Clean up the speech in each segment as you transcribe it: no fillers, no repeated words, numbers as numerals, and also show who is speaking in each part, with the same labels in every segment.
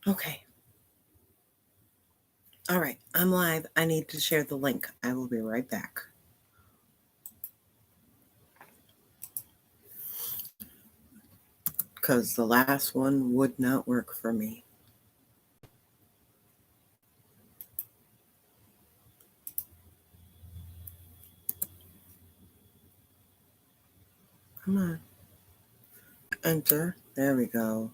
Speaker 1: Okay. All right. I'm live. I need to share the link. I will be right back. Because the last one would not work for me. Come on. Enter. There we go.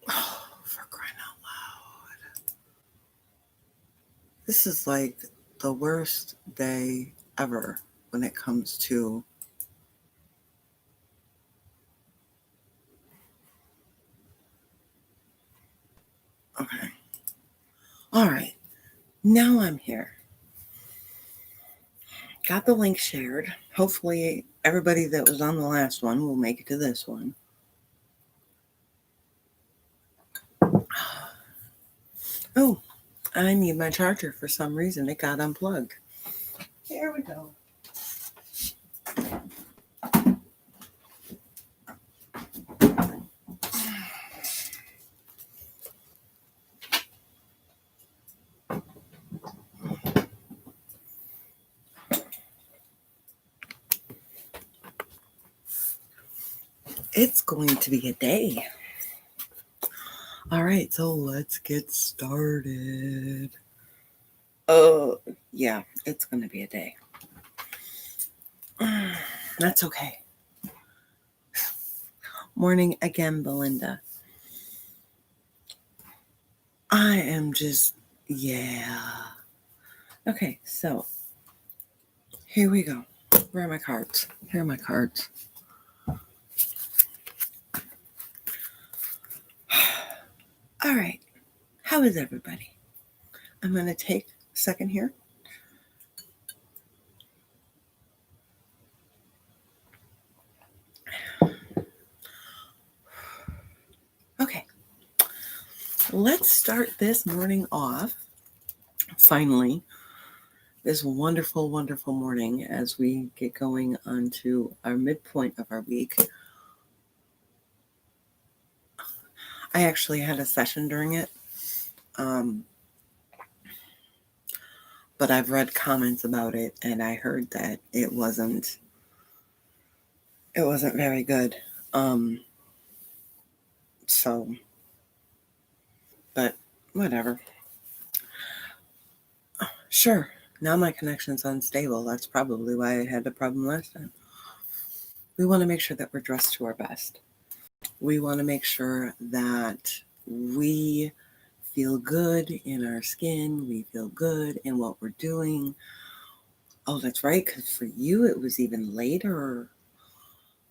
Speaker 1: Oh, for crying out loud. This is like the worst day ever when it comes to. Okay. All right. Now I'm here. Got the link shared. Hopefully, everybody that was on the last one will make it to this one. Oh, I need my charger for some reason. It got unplugged. There we go. It's going to be a day. All right, so let's get started. Oh, yeah, it's going to be a day. That's okay. Morning again, Belinda. I am just, yeah. Okay, so here we go. Where are my cards? Here are my cards. All right, how is everybody? I'm going to take a second here. Okay, let's start this morning off. Finally, this wonderful, wonderful morning as we get going onto our midpoint of our week. I actually had a session during it, but I've read comments about it, and I heard that it wasn't very good. So, but whatever. Sure. Now my connection's unstable. That's probably why I had the problem last time. We want to make sure that we're dressed to our best. We want to make sure that we feel good in our skin. We feel good in what we're doing. Oh, that's right. Because for you, it was even later.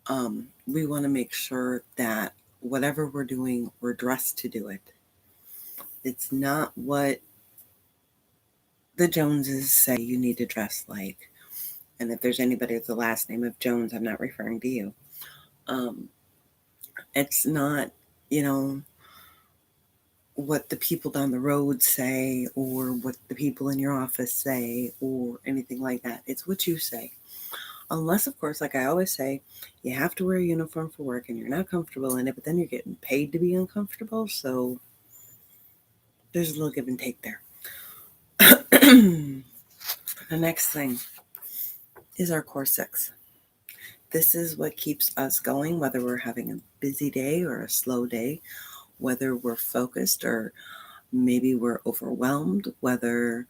Speaker 1: We want to make sure that whatever we're doing, we're dressed to do it. It's not what the Joneses say you need to dress like. And if there's anybody with the last name of Jones, I'm not referring to you. It's not, you know, what the people down the road say or what the people in your office say or anything like that. It's what you say. Unless, of course, like I always say, you have to wear a uniform for work and you're not comfortable in it, but then you're getting paid to be uncomfortable. So there's a little give and take there. The next thing is our core 6. This is what keeps us going, whether we're having a busy day or a slow day, whether we're focused or maybe we're overwhelmed, whether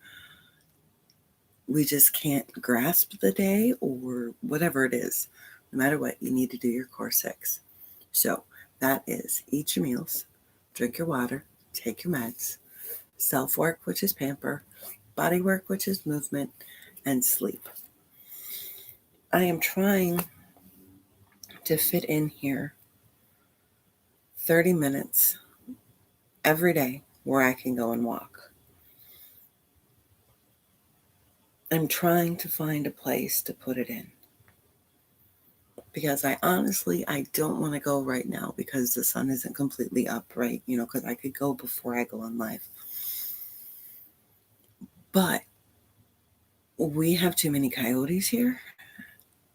Speaker 1: we just can't grasp the day or whatever it is. No matter what, you need to do your core 6. So that is eat your meals, drink your water, take your meds, self-work, which is pamper, body work, which is movement, and sleep. I am trying to fit in here 30 minutes every day where I can go and walk. I'm trying to find a place to put it in. Because I don't want to go right now because the sun isn't completely up, right? Because I could go before I go on live. But we have too many coyotes here,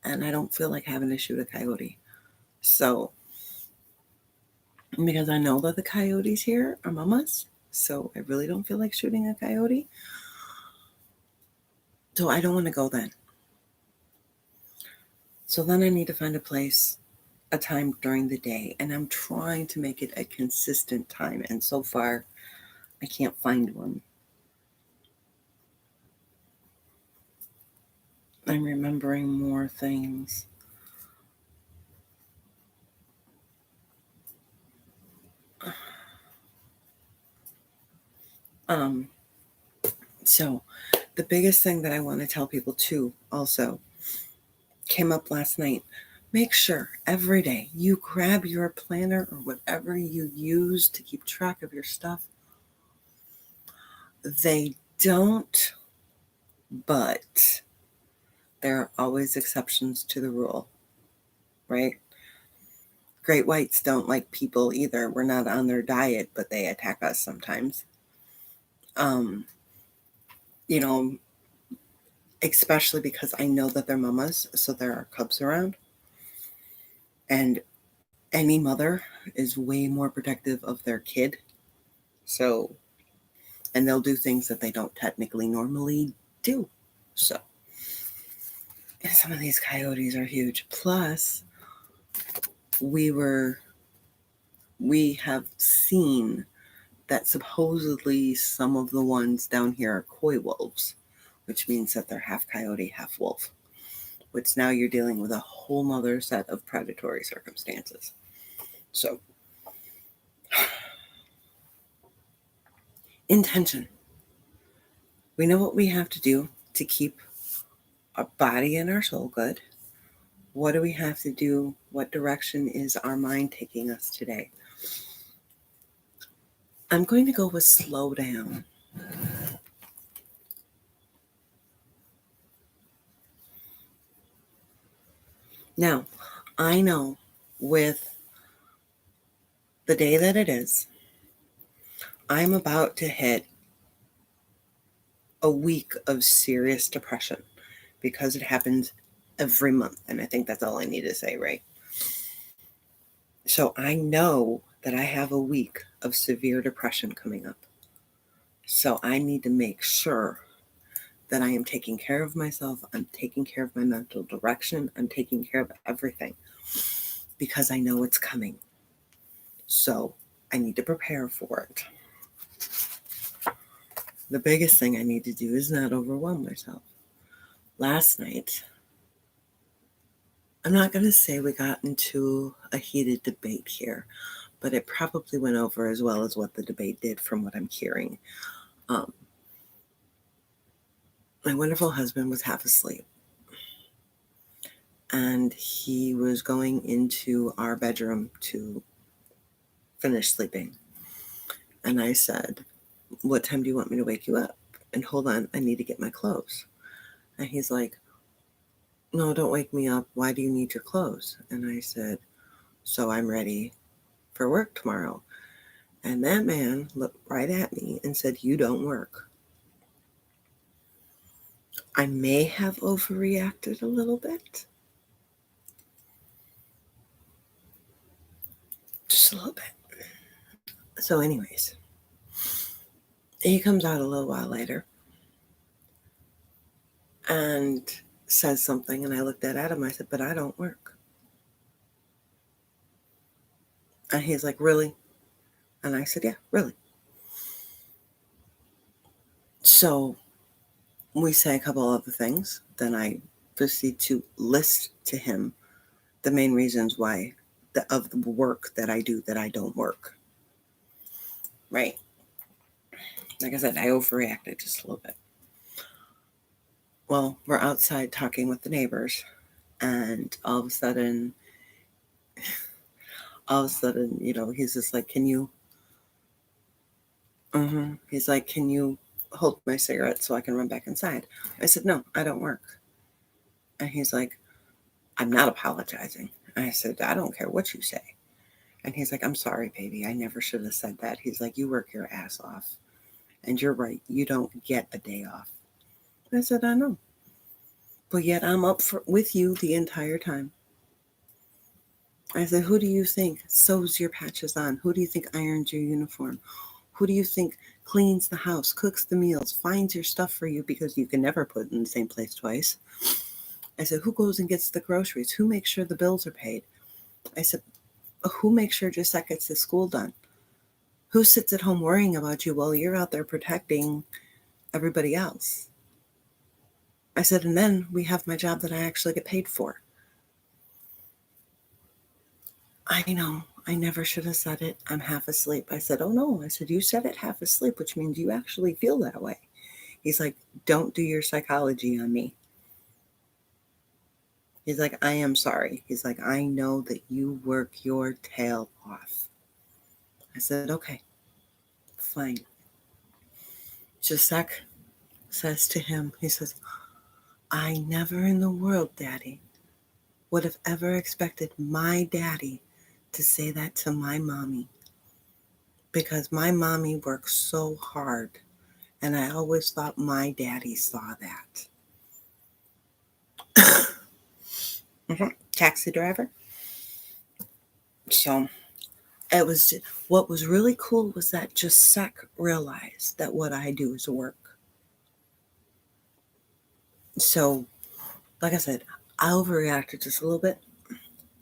Speaker 1: and I don't feel like having to shoot a coyote. So, because I know that the coyotes here are mamas, so I really don't feel like shooting a coyote. So I don't want to go then. So then I need to find a time during the day, and I'm trying to make it a consistent time, and so far I can't find one. I'm remembering more things. Um, so the biggest thing that I want to tell people too also came up last night. Make sure every day you grab your planner or whatever you use to keep track of your stuff. They don't, but there are always exceptions to the rule, right? Great whites don't like people either. We're not on their diet, but they attack us sometimes. Um, you know, especially because I know that they're mamas, so there are cubs around. And any mother is way more protective of their kid. So, and they'll do things that they don't technically normally do. So, and some of these coyotes are huge. Plus, we have seen that supposedly some of the ones down here are coy wolves, which means that they're half coyote, half wolf, which now you're dealing with a whole nother set of predatory circumstances. So, intention. We know what we have to do to keep our body and our soul good. What do we have to do? What direction is our mind taking us today? I'm going to go with slow down. Now, I know with the day that it is, I'm about to hit a week of serious depression because it happens every month. And I think that's all I need to say, right? So I know that I have a week of severe depression coming up. So I need to make sure that I am taking care of myself. I'm taking care of my mental direction. I'm taking care of everything because I know it's coming. So I need to prepare for it. The biggest thing I need to do is not overwhelm myself. Last night, I'm not going to say we got into a heated debate here, but it probably went over as well as what the debate did from what I'm hearing. My wonderful husband was half asleep, and he was going into our bedroom to finish sleeping. And I said, "What time do you want me to wake you up? And hold on, I need to get my clothes." And he's like, "No, don't wake me up. Why do you need your clothes?" And I said, "So I'm ready for work tomorrow." And that man looked right at me and said, "You don't work." I may have overreacted a little bit. Just a little bit. So, anyways, he comes out a little while later and says something. And I looked at him. I said, "But I don't work." And he's like, "Really?" And I said, "Yeah, really." So we say a couple other things. Then I proceed to list to him the main reasons why of the work that I do that I don't work. Right. Like I said, I overreacted just a little bit. Well, we're outside talking with the neighbors, and all of a sudden, he's just like, "Can you?" He's like, "Can you hold my cigarette so I can run back inside?" I said, "No, I don't work." And he's like, "I'm not apologizing." I said, "I don't care what you say." And he's like, "I'm sorry, baby. I never should have said that." He's like, "You work your ass off. And you're right. You don't get a day off." I said, "I know." but yet I'm with you the entire time. I said, who do you think sews your patches on? Who do you think irons your uniform? Who do you think cleans the house, cooks the meals, finds your stuff for you because you can never put it in the same place twice? I said, who goes and gets the groceries? Who makes sure the bills are paid? I said, who makes sure Gisette gets the school done? Who sits at home worrying about you while you're out there protecting everybody else? I said, and then we have my job that I actually get paid for. I know, I never should have said it. I'm half asleep. I said, oh no. I said, you said it half asleep, which means you actually feel that way. He's like, don't do your psychology on me. He's like, I am sorry. He's like, I know that you work your tail off. I said, okay, fine. Jacek says to him, he says, I never in the world, Daddy, would have ever expected my daddy to say that to my mommy, because my mommy works so hard, and I always thought my daddy saw that. Taxi driver. So it was, what was really cool was that Jacek realized that what I do is work. So, like I said, I overreacted just a little bit,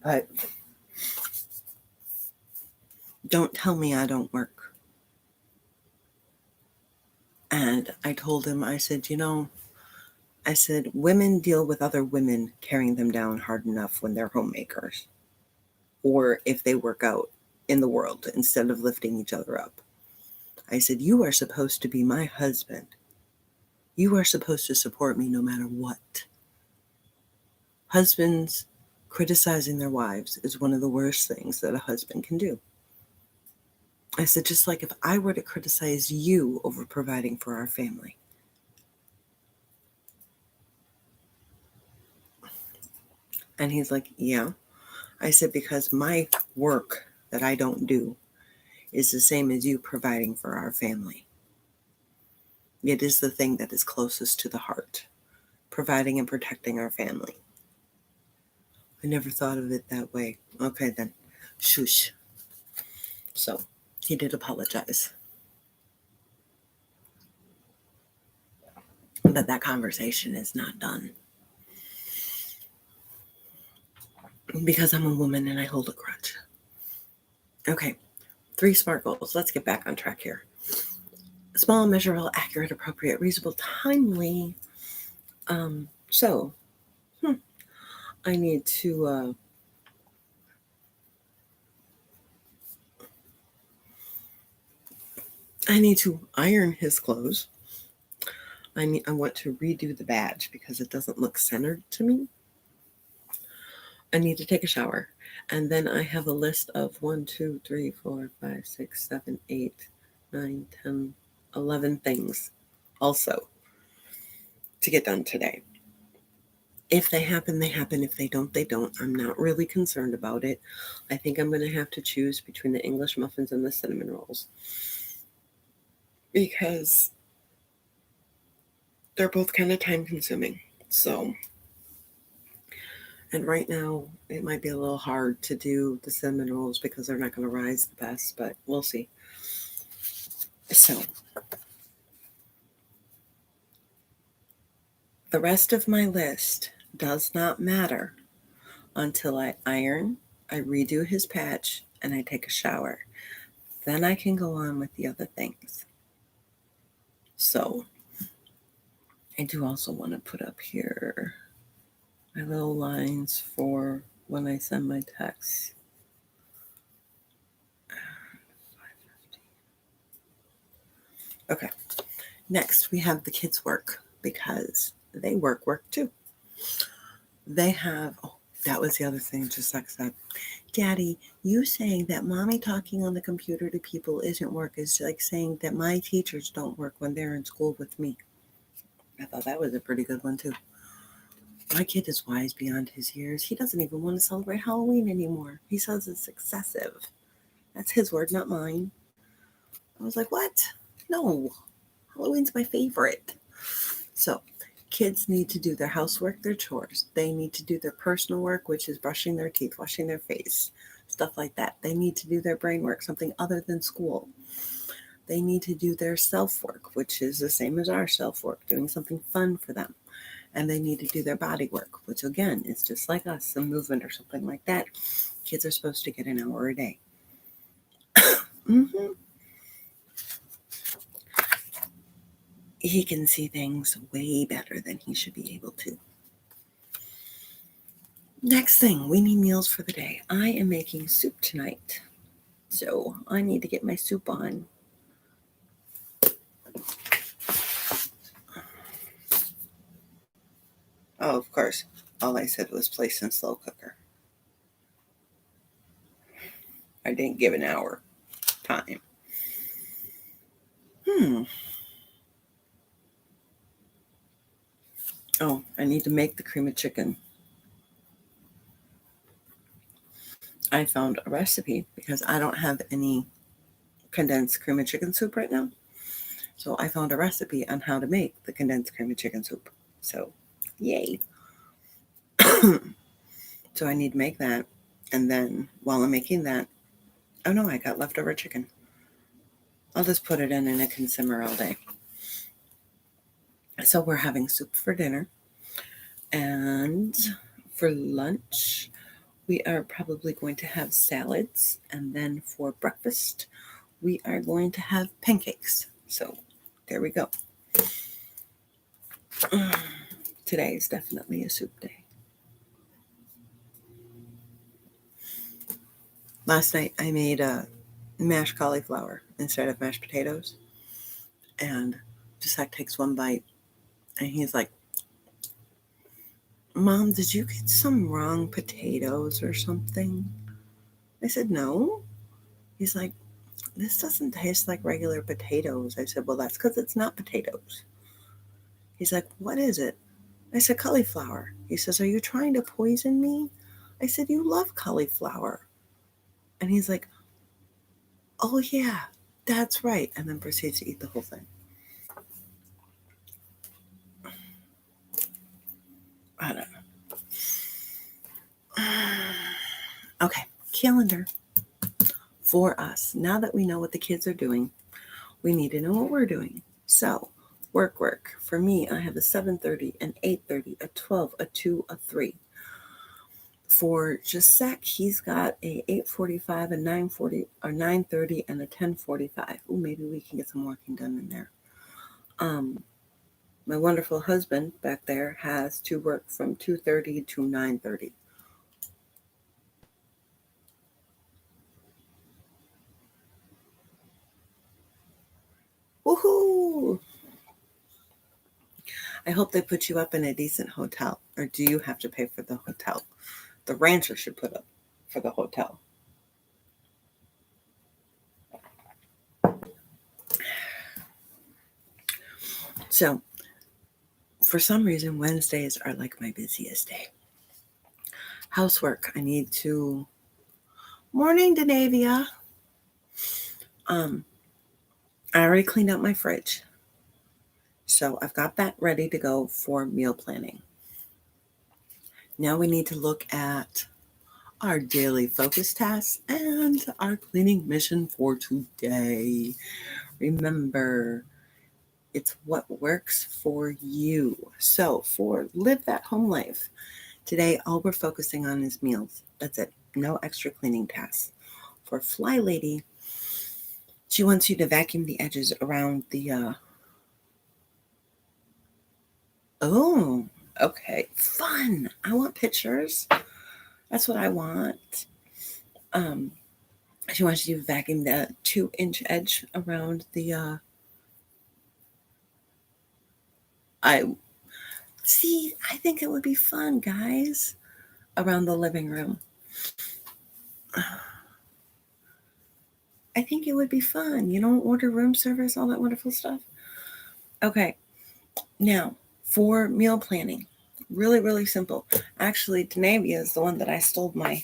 Speaker 1: but don't tell me I don't work. And I told him, I said, I said, women deal with other women carrying them down hard enough when they're homemakers, or if they work out in the world instead of lifting each other up. I said, you are supposed to be my husband. You are supposed to support me no matter what. Husbands criticizing their wives is one of the worst things that a husband can do. I said, just like if I were to criticize you over providing for our family. And he's like, yeah. I said, because my work that I don't do is the same as you providing for our family. It is the thing that is closest to the heart, providing and protecting our family. I never thought of it that way. Okay, then. Shush. So, he did apologize. But that conversation is not done. Because I'm a woman and I hold a grudge. Okay, 3 SMART goals. Let's get back on track here. Small, measurable, accurate, appropriate, reasonable, timely. I need to iron his clothes. I want to redo the badge because it doesn't look centered to me. I need to take a shower. And then I have a list of 1, 2, 3, 4, 5, 6, 7, 8, 9, 10, 11 things also to get done today. If they happen, they happen. If they don't, they don't. I'm not really concerned about it. I think I'm going to have to choose between the English muffins and the cinnamon rolls, because they're both kind of time consuming. So, and right now it might be a little hard to do the cinnamon rolls because they're not going to rise the best, but we'll see. So, the rest of my list does not matter until I iron, I redo his patch, and I take a shower. Then I can go on with the other things. So, I do also want to put up here my little lines for when I send my texts. Okay, next we have the kids' work, because they work too. They have, that was the other thing, just like that. Daddy, you saying that mommy talking on the computer to people isn't work is like saying that my teachers don't work when they're in school with me. I thought that was a pretty good one too. My kid is wise beyond his years. He doesn't even want to celebrate Halloween anymore. He says it's excessive. That's his word, not mine. I was like, what? No, Halloween's my favorite. So, Kids need to do their housework, their chores. They need to do their personal work, which is brushing their teeth, washing their face, stuff like that. They need to do their brain work, something other than school. They need to do their self-work, which is the same as our self-work, doing something fun for them. And they need to do their body work, which again is just like us, some movement or something like that. Kids are supposed to get an hour a day. He can see things way better than he should be able to. Next thing, we need meals for the day. I am making soup tonight, so I need to get my soup on. Oh, of course, all I said was place in slow cooker. I didn't give an hour time. Oh, I need to make the cream of chicken. I found a recipe because I don't have any condensed cream of chicken soup right now. So I found a recipe on how to make the condensed cream of chicken soup. So, yay. So I need to make that. And then while I'm making that, oh no, I got leftover chicken. I'll just put it in and it can simmer all day. So we're having soup for dinner. And for lunch, we are probably going to have salads. And then for breakfast, we are going to have pancakes. So there we go. Today is definitely a soup day. Last night I made a mashed cauliflower instead of mashed potatoes. And Jacek takes one bite and he's like, Mom, did you get some wrong potatoes or something? I said, no. He's like, this doesn't taste like regular potatoes. I said, well, that's because it's not potatoes. He's like, what is it? I said, cauliflower. He says, are you trying to poison me? I said, you love cauliflower. And he's like, oh, yeah, that's right. And then proceeds to eat the whole thing. I don't know. Okay, calendar for us. Now that we know what the kids are doing, we need to know what we're doing. So, work. For me, I have a 7:30, an 8:30, a 12, a 2, a 3. For Jacek, he's got a 8:45, a 9:40, or 9:30, and a 10:45. Oh, maybe we can get some working done in there. My wonderful husband back there has to work from 2:30 to 9:30. Woohoo! I hope they put you up in a decent hotel, or do you have to pay for the hotel? The rancher should put up for the hotel. So, for some reason, Wednesdays are like my busiest day. Housework, I need to... Morning, Denavia. I already cleaned out my fridge. So I've got that ready to go for meal planning. Now we need to look at our daily focus tasks and our cleaning mission for today. Remember, it's what works for you. So for Live That Home Life, today all we're focusing on is meals. That's it. No extra cleaning tasks. For Fly Lady, she wants you to vacuum the edges around the... Oh, okay. Fun. I want pictures. That's what I want. She wants you to vacuum the 2-inch edge around the... I think it would be fun, guys, around the living room. I think it would be fun. You don't order room service, all that wonderful stuff. Okay. Now, for meal planning, really, really simple. Actually, Denavia is the one that I stole my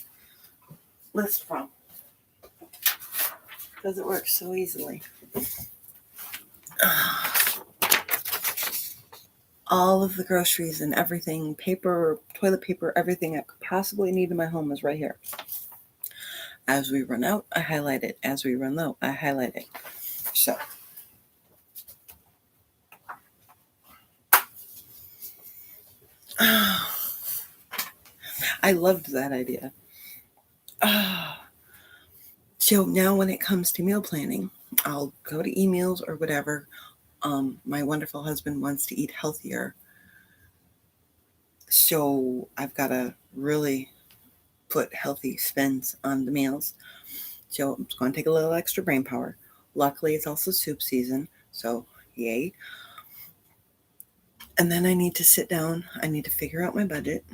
Speaker 1: list from because it works so easily. all of the groceries and everything, paper, toilet paper, everything I could possibly need in my home is right here. As we run out, I highlight it. As we run low, I highlight it. So I loved that idea. So now when it comes to meal planning, I'll go to emails or whatever. My wonderful husband wants to eat healthier. So I've got to really put healthy spins on the meals. So it's going to take a little extra brain power. Luckily, it's also soup season. So yay. And then I need to sit down. I need to figure out my budget.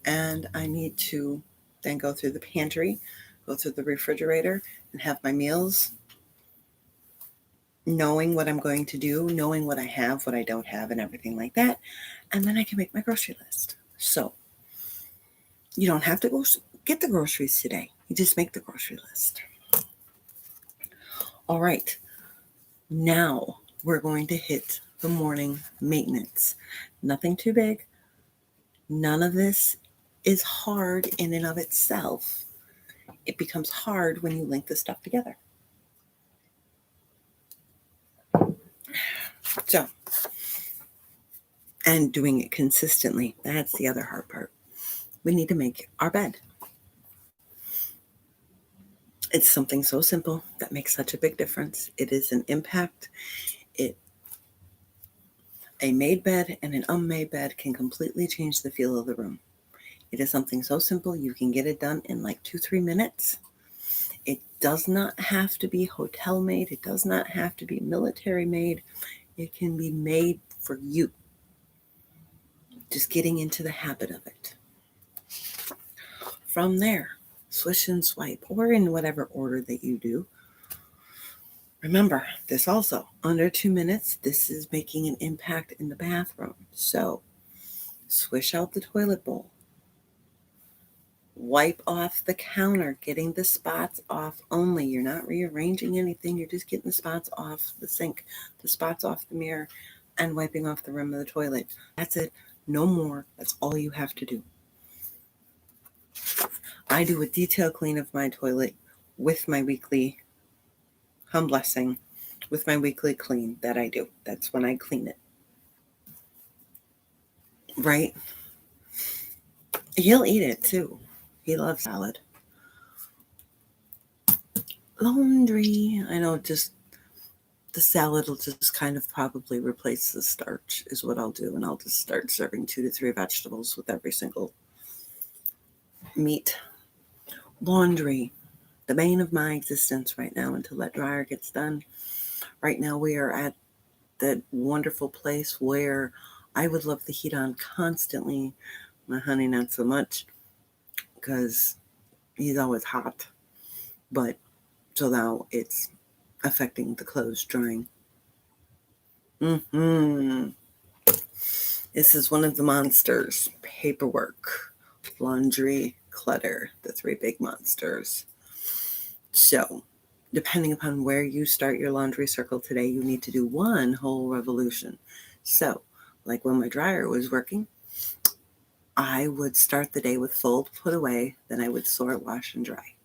Speaker 1: And I need to then go through the pantry, go through the refrigerator, and have my meals, knowing what I'm going to do, knowing what I have, what I don't have, and everything like that. And then I can make my grocery list. So you don't have to go get the groceries today. You just make the grocery list. All right. Now we're going to hit the morning maintenance. Nothing too big. None of this is hard in and of itself. It becomes hard when you link the stuff together. So, and doing it consistently, that's the other hard part. We need to make our bed. It's something so simple that makes such a big difference. It is an impact. A made bed and an unmade bed can completely change the feel of the room. It is something so simple, you can get it done in like 2-3 minutes. It does not have to be hotel made. It does not have to be military made. It can be made for you. Just getting into the habit of it. From there, swish and swipe, or in whatever order that you do. Remember, this also, under 2 minutes, this is making an impact in the bathroom. So, swish out the toilet bowl. Wipe off the counter, getting the spots off only. You're not rearranging anything. You're just getting the spots off the sink, the spots off the mirror, and wiping off the rim of the toilet. That's it. No more. That's all you have to do. I do a detailed clean of my toilet with my weekly blessing, with my weekly clean that I do. That's when I clean it. Right? He'll eat it too. He loves salad. Laundry. I know, just the salad will just kind of probably replace the starch is what I'll do. And I'll just start serving 2 to 3 vegetables with every single meat. Laundry. The bane of my existence right now until that dryer gets done. Right now we are at that wonderful place where I would love the heat on constantly. My honey, not so much, because he's always hot. But so now it's affecting the clothes drying. This is one of the monsters. Paperwork, laundry, clutter, the 3 big monsters. So, depending upon where you start your laundry circle today, you need to do one whole revolution. So, like when my dryer was working, I would start the day with fold, put away, then I would sort, wash, and dry.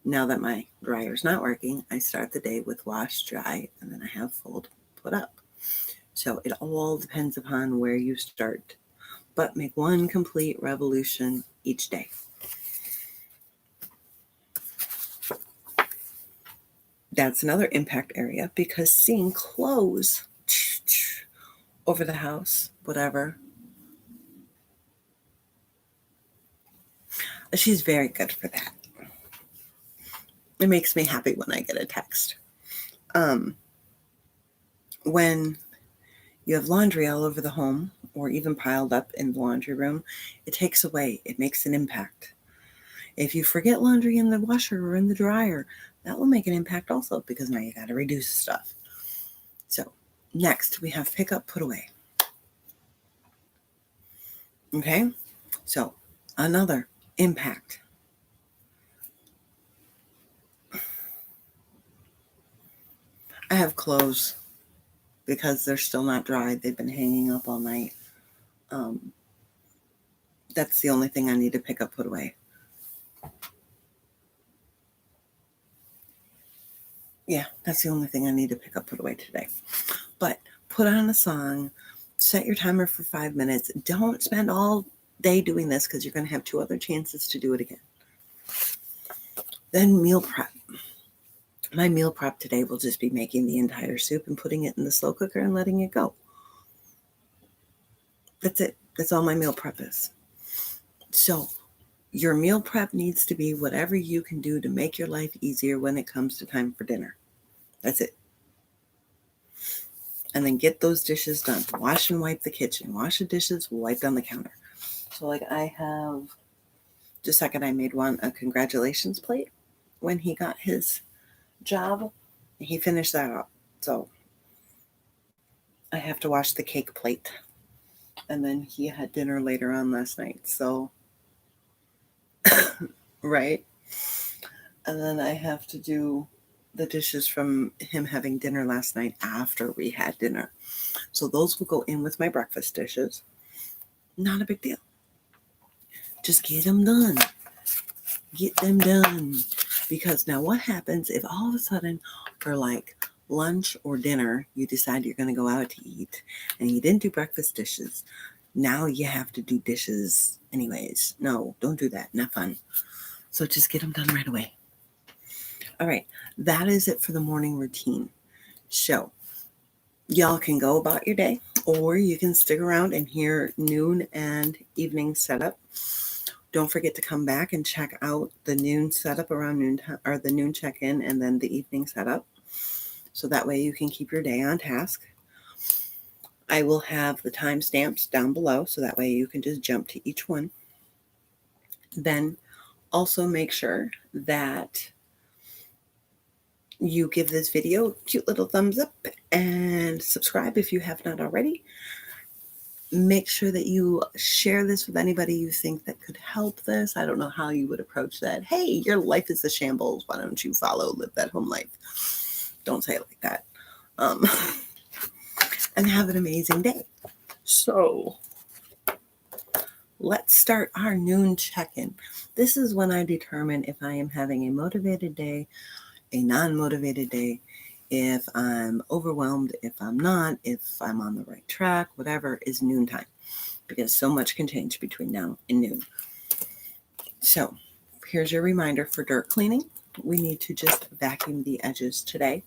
Speaker 1: Now that my dryer's not working, I start the day with wash, dry, and then I have fold, put up. So it all depends upon where you start, but make one complete revolution each day. That's another impact area, because seeing clothes over the house, whatever, she's very good for that. It makes me happy when I get a text. When you have laundry all over the home, or even piled up in the laundry room, it takes away. It makes an impact. If you forget laundry in the washer or in the dryer, that will make an impact also, because now you got to reduce stuff. So next we have pick up, put away. Okay, so another impact. I have clothes because they're still not dried. They've been hanging up all night. That's the only thing I need to pick up, put away. Yeah, that's the only thing I need to pick up, put away today. But put on a song, set your timer for 5 minutes. Don't spend all day doing this because you're going to have 2 other chances to do it again. Then meal prep. My meal prep today will just be making the entire soup and putting it in the slow cooker and letting it go. That's it. That's all my meal prep is. So your meal prep needs to be whatever you can do to make your life easier when it comes to time for dinner. That's it. And then get those dishes done. Wash and wipe the kitchen. Wash the dishes, wipe down the counter. So like I have, just a second, I made one a congratulations plate when he got his job. He finished that up. So I have to wash the cake plate. And then he had dinner later on last night. So, right. And then I have to do the dishes from him having dinner last night after we had dinner. So those will go in with my breakfast dishes. Not a big deal. Just get them done. Get them done. Because now what happens if all of a sudden for like lunch or dinner, you decide you're going to go out to eat and you didn't do breakfast dishes. Now you have to do dishes anyways. No, don't do that. Not fun. So just get them done right away. All right. That is it for the morning routine. So y'all can go about your day, or you can stick around and hear noon and evening setup. Don't forget to come back and check out the noon setup around noontime, or the noon check-in, and then the evening setup. So that way you can keep your day on task. I will have the timestamps down below, so that way you can just jump to each one. Then also make sure that you give this video a cute little thumbs up and subscribe if you have not already. Make sure that you share this with anybody you think that could help this. I don't know how you would approach that. Hey, your life is a shambles. Why don't you follow Live That Home Life? Don't say it like that. And have an amazing day. So let's start our noon check-in. This is when I determine if I am having a motivated day, a non-motivated day, if I'm overwhelmed, if I'm not, if I'm on the right track, whatever, is noontime, because so much can change between now and noon. So here's your reminder for dirt cleaning. We need to just vacuum the edges today.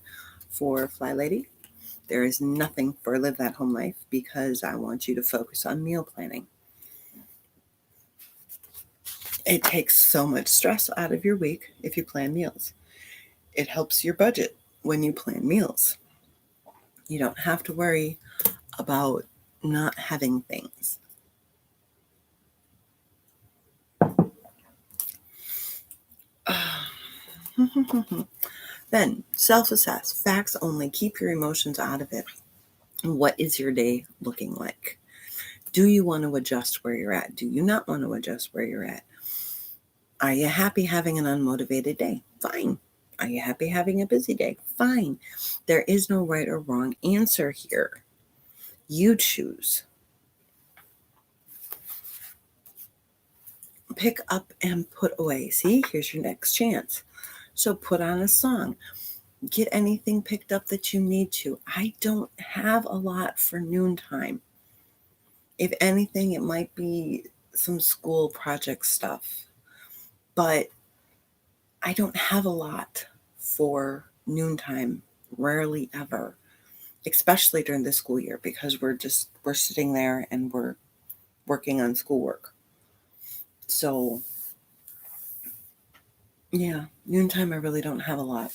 Speaker 1: For Fly Lady, there is nothing for Live That Home Life because I want you to focus on meal planning. It takes so much stress out of your week if you plan meals. It helps your budget when you plan meals. You don't have to worry about not having things. Then, self-assess. Facts only. Keep your emotions out of it. What is your day looking like? Do you want to adjust where you're at? Do you not want to adjust where you're at? Are you happy having an unmotivated day? Fine. Are you happy having a busy day? Fine. There is no right or wrong answer here. You choose. Pick up and put away. See, here's your next chance. So put on a song. Get anything picked up that you need to. I don't have a lot for noontime. If anything, it might be some school project stuff. But I don't have a lot for noontime, rarely ever, especially during the school year, because we're sitting there and we're working on schoolwork. So yeah, noontime I really don't have a lot.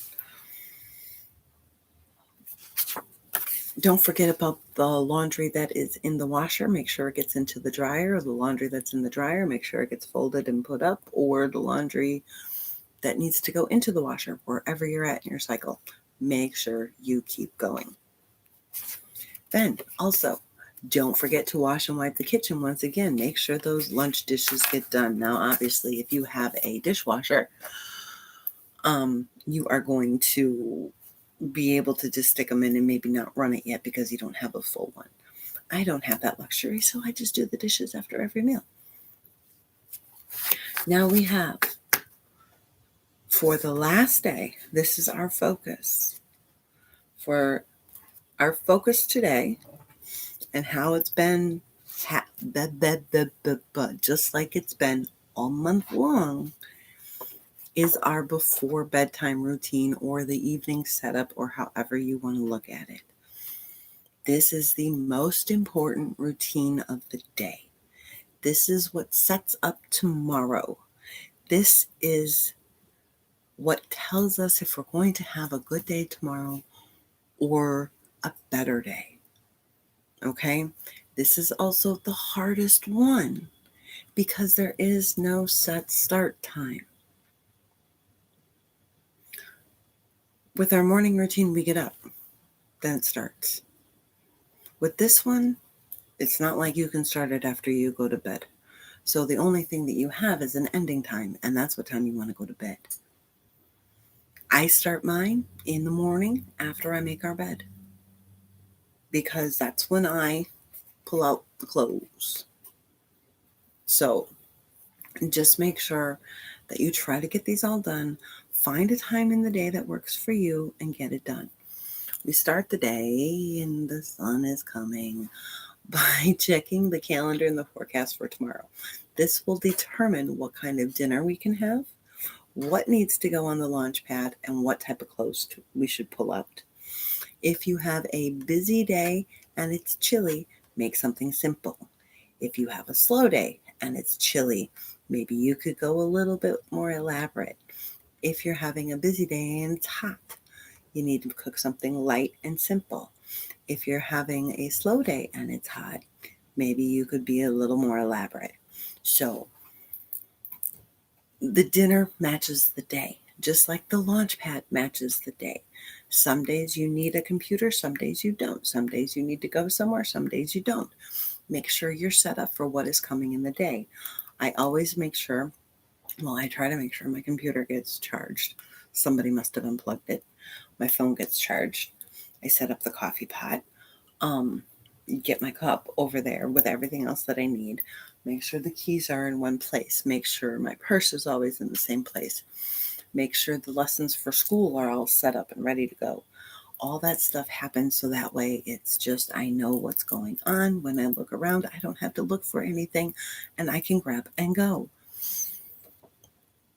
Speaker 1: Don't forget about the laundry that is in the washer. Make sure it gets into the dryer. The laundry that's in the dryer, make sure it gets folded and put up, or the laundry that needs to go into the washer, wherever you're at in your cycle. Make sure you keep going. Then also, don't forget to wash and wipe the kitchen once again. Make sure those lunch dishes get done. Now, obviously, if you have a dishwasher, you are going to be able to just stick them in and maybe not run it yet because you don't have a full one. I don't have that luxury, so I just do the dishes after every meal. Now we have, for the last day, this is our focus. For our focus today and how it's been, just like it's been all month long, is our before bedtime routine or the evening setup or however you want to look at it. This is the most important routine of the day. This is what sets up tomorrow. This is what tells us if we're going to have a good day tomorrow or a better day. Okay? This is also the hardest one because there is no set start time. With our morning routine, we get up, then it starts. With this one, it's not like you can start it after you go to bed. So the only thing that you have is an ending time, and that's what time you want to go to bed. I start mine in the morning after I make our bed because that's when I pull out the clothes. So just make sure that you try to get these all done. Find a time in the day that works for you and get it done. We start the day and the sun is coming by checking the calendar and the forecast for tomorrow. This will determine what kind of dinner we can have, what needs to go on the launch pad, and what type of clothes we should pull out. If you have a busy day and it's chilly, make something simple. If you have a slow day and it's chilly, maybe you could go a little bit more elaborate. If you're having a busy day and it's hot, you need to cook something light and simple. If you're having a slow day and it's hot, maybe you could be a little more elaborate. So the dinner matches the day, just like the launch pad matches the day. Some days you need a computer, some days you don't. Some days you need to go somewhere, some days you don't. Make sure you're set up for what is coming in the day. I always make sure, I try to make sure my computer gets charged. Somebody must have unplugged it. My phone gets charged. I set up the coffee pot. Get my cup over there with everything else that I need. Make sure the keys are in one place. Make sure my purse is always in the same place. Make sure the lessons for school are all set up and ready to go. All that stuff happens so that way it's just I know what's going on. When I look around, I don't have to look for anything and I can grab and go.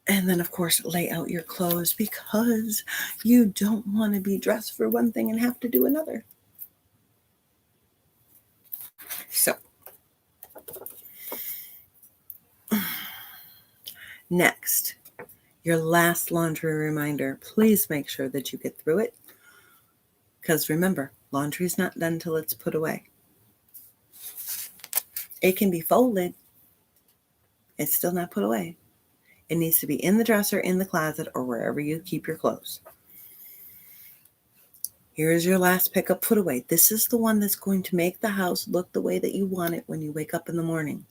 Speaker 1: And then, of course, lay out your clothes because you don't want to be dressed for one thing and have to do another. So, next, your last laundry reminder. Please make sure that you get through it. Because remember, laundry's not done till it's put away. It can be folded. It's still not put away. It needs to be in the dresser, in the closet, or wherever you keep your clothes. Here's your last pickup put away. This is the one that's going to make the house look the way that you want it when you wake up in the morning.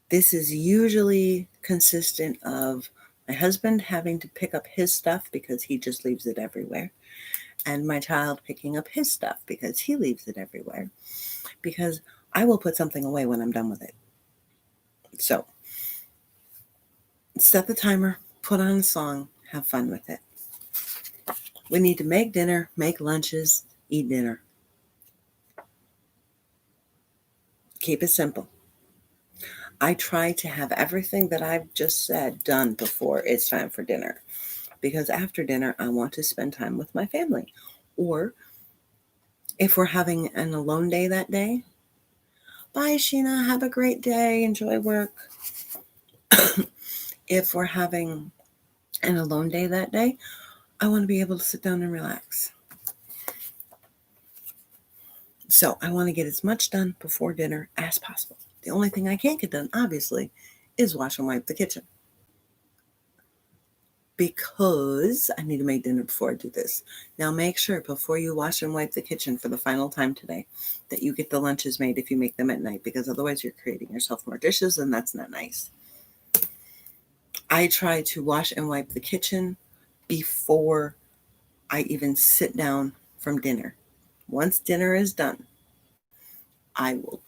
Speaker 1: This is usually consistent of my husband having to pick up his stuff because he just leaves it everywhere, and my child picking up his stuff because he leaves it everywhere, because I will put something away when I'm done with it. So set the timer, put on a song, have fun with it. We need to make dinner, make lunches, eat dinner. Keep it simple. I try to have everything that I've just said done before it's time for dinner, because after dinner, I want to spend time with my family. Or if we're having an alone day that day, bye, Sheena, have a great day, enjoy work. If we're having an alone day that day, I want to be able to sit down and relax. So I want to get as much done before dinner as possible. The only thing I can't get done, obviously, is wash and wipe the kitchen, because I need to make dinner before I do this. Now make sure before you wash and wipe the kitchen for the final time today that you get the lunches made if you make them at night, because otherwise you're creating yourself more dishes and that's not nice. I try to wash and wipe the kitchen before I even sit down from dinner. Once dinner is done, I will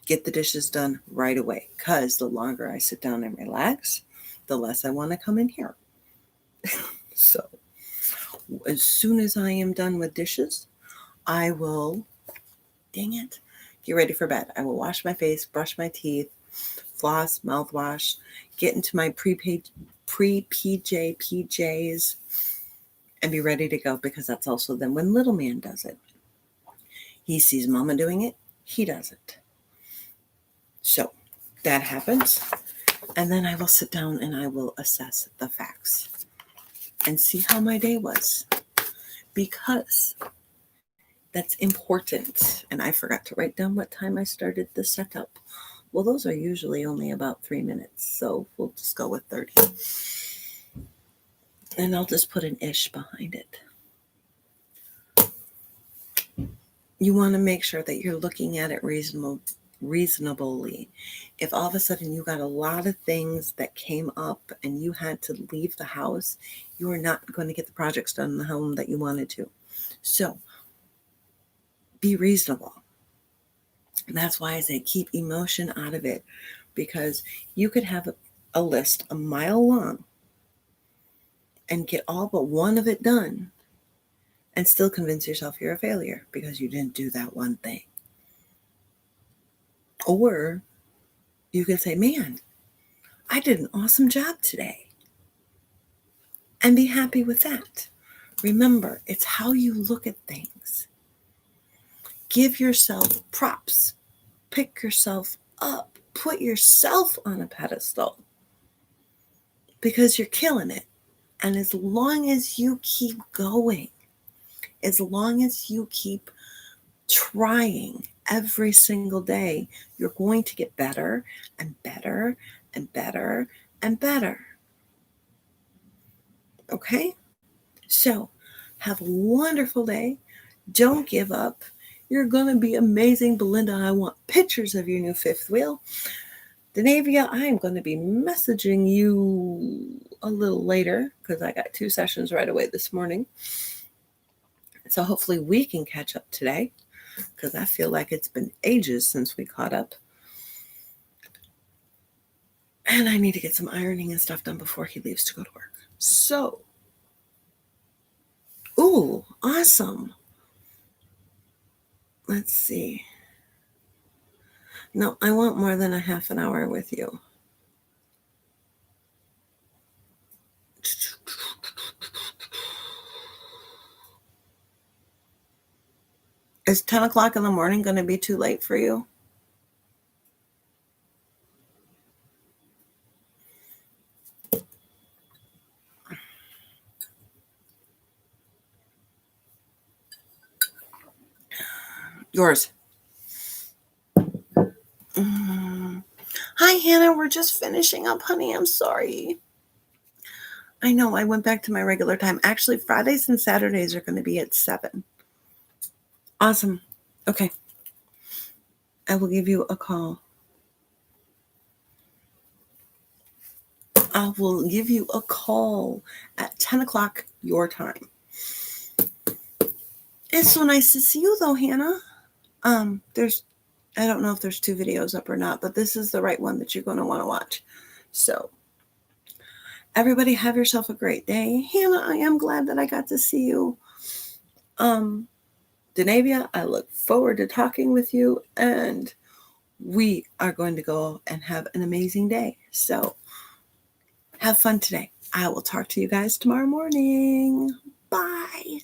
Speaker 1: get the dishes done right away, because the longer I sit down and relax, the less I want to come in here. So as soon as I am done with dishes, I will, dang it, get ready for bed. I will wash my face, brush my teeth, floss, mouthwash, get into my pre-PJ PJs, and be ready to go, because that's also then when little man does it. He sees mama doing it, he does it. So that happens. And then I will sit down and I will assess the facts and see how my day was, because that's important. And I forgot to write down what time I started the setup. Well, those are usually only about 3 minutes, so we'll just go with 30. And I'll just put an ish behind it. You want to make sure that you're looking at it reasonably. If all of a sudden you got a lot of things that came up and you had to leave the house, you are not going to get the projects done in the home that you wanted to. So be reasonable. And that's why I say keep emotion out of it, because you could have a list a mile long and get all but one of it done and still convince yourself you're a failure because you didn't do that one thing. Or you can say, man, I did an awesome job today, and be happy with that. Remember, it's how you look at things. Give yourself props. Pick yourself up. Put yourself on a pedestal, because you're killing it. And as long as you keep going, as long as you keep trying every single day, you're going to get better and better and better and better. Okay? So have a wonderful day. Don't give up. You're going to be amazing. Belinda, I want pictures of your new fifth wheel. Denavia, I am going to be messaging you a little later, because I got 2 sessions right away this morning. So hopefully we can catch up today, because I feel like it's been ages since we caught up. And I need to get some ironing and stuff done before he leaves to go to work. So, ooh, awesome. Let's see. No, I want more than a half an hour with you. Is 10 o'clock in the morning going to be too late for you? Yours. Hi, Hannah. We're just finishing up, honey. I'm sorry. I know. I went back to my regular time. Actually, Fridays and Saturdays are going to be at 7. Awesome. Okay. I will give you a call. I will give you a call at 10 o'clock your time. It's so nice to see you, though, Hannah. I don't know if there's 2 videos up or not, but this is the right one that you're going to want to watch. So, everybody have yourself a great day. Hannah, I am glad that I got to see you. Denavia, I look forward to talking with you, and we are going to go and have an amazing day. So, have fun today. I will talk to you guys tomorrow morning. Bye.